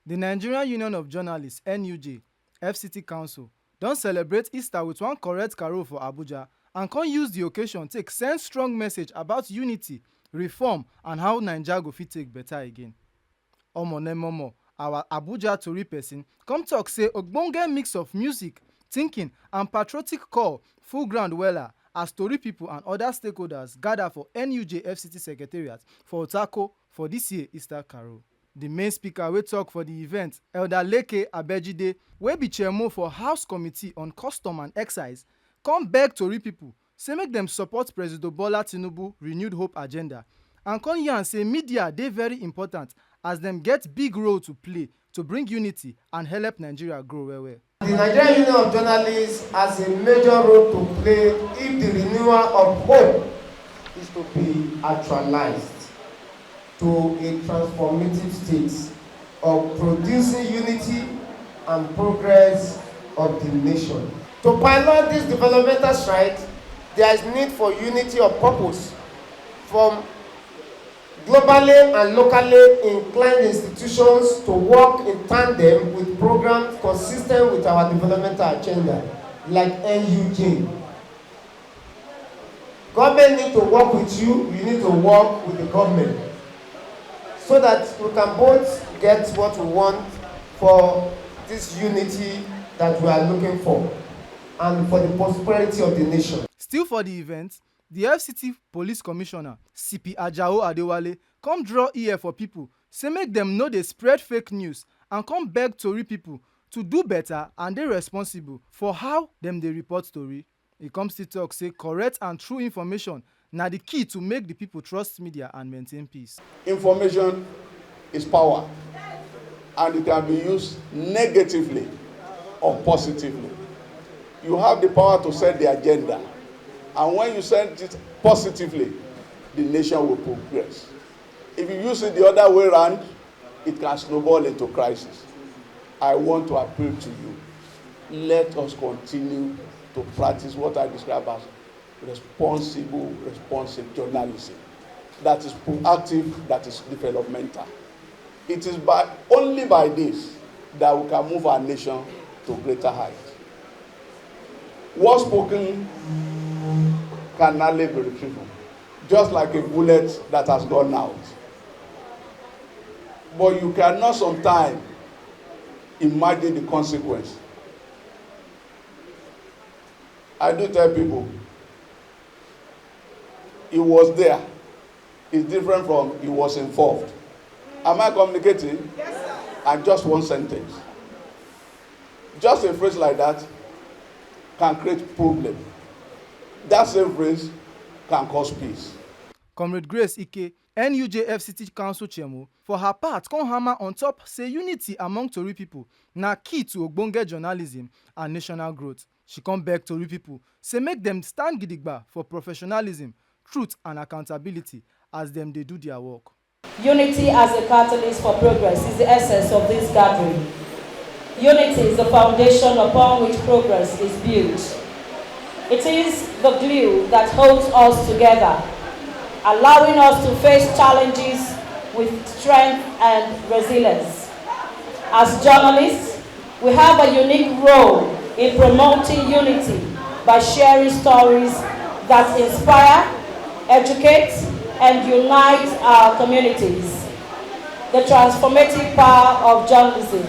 The Nigerian Union of Journalists (NUJ) FCT Council don celebrate Easter with one correct carol for Abuja and con use the occasion take send strong message about unity, reform and how Naija go fit take better again. Omonemomo, our Abuja tori person, come talk say ogbonge mix of music, thinking and patriotic call full ground wella as tori pipo and other stakeholders gather for NUJ FCT Secretariat for Otako for this year Easter Carol. The main speaker wey talk for the event, Elder Leke Abejide, wey be chairman for House Committee on Custom and Excise, come beg tori pipo say make dem support President Bola Tinubu renewed hope agenda and come yarn say media dey very important as dem get big role to play to bring unity and help Nigeria grow well well. The Nigerian Union of Journalists has a major role to play if the renewal of hope is to be actualized to a transformative state of producing unity and progress of the nation. To pilot this developmental stride, there is need for unity of purpose from globally and locally inclined institutions to work in tandem with programs consistent with our developmental agenda, like NUJ. Government need to work with you need to work with the government, so that we can both get what we want for this unity that we are looking for and for the prosperity of the nation. Still for the event, the FCT Police Commissioner, CP Ajao Adewale, come draw ear for people, say make them no dey spread fake news and come beg tori people to do better and dey responsible for how dem dey report tori. E come still talk say correct and true information na the key to make the people trust media and maintain peace. Information is power, and it can be used negatively or positively. You have the power to set the agenda, and when you set it positively, the nation will progress. If you use it the other way around, it can snowball into crisis. I want to appeal to you. Let us continue to practice what I describe as responsive journalism. That is proactive, that is developmental. It is only by this that we can move our nation to greater heights. What's spoken can hardly be retrieved, just like a bullet that has gone out. But you cannot sometimes imagine the consequence. I do tell people, he was there. It's different from he was involved. Am I communicating? Yes, sir. And just one sentence. Just a phrase like that can create problem. That same phrase can cause peace. Comrade Grace Ike, NUJ FCT Council Chairman, for her part come hammer on top say unity among tori people na key to ogbonge journalism and national growth. She come beg tori people say make them stand gidigba for professionalism, truth and accountability as them dey do their work. Unity as a catalyst for progress is the essence of this gathering. Unity is the foundation upon which progress is built. It is the glue that holds us together, allowing us to face challenges with strength and resilience. As journalists, we have a unique role in promoting unity by sharing stories that inspire, educate, and unite our communities. The transformative power of journalism.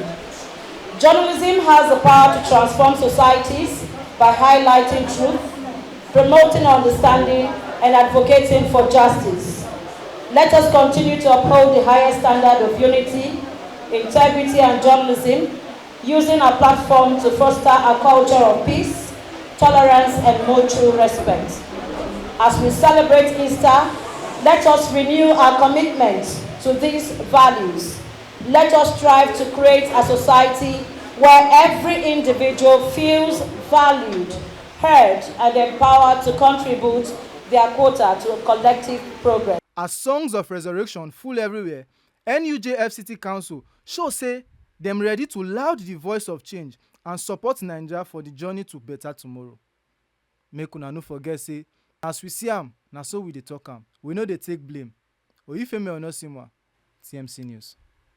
Journalism has the power to transform societies by highlighting truth, promoting understanding, and advocating for justice. Let us continue to uphold the highest standard of unity, integrity, and journalism, using our platform to foster a culture of peace, tolerance, and mutual respect. As we celebrate Easter, let us renew our commitment to these values. Let us strive to create a society where every individual feels valued, heard, and empowered to contribute their quota to collective progress. As songs of resurrection full everywhere, NUJ FCT Council show say them ready to loud the voice of change and support Naija for the journey to better tomorrow. Make una no forget say, as we see am, na so we dey talk am. We no dey take blame. Oyifemi Onosimwa, TMC News.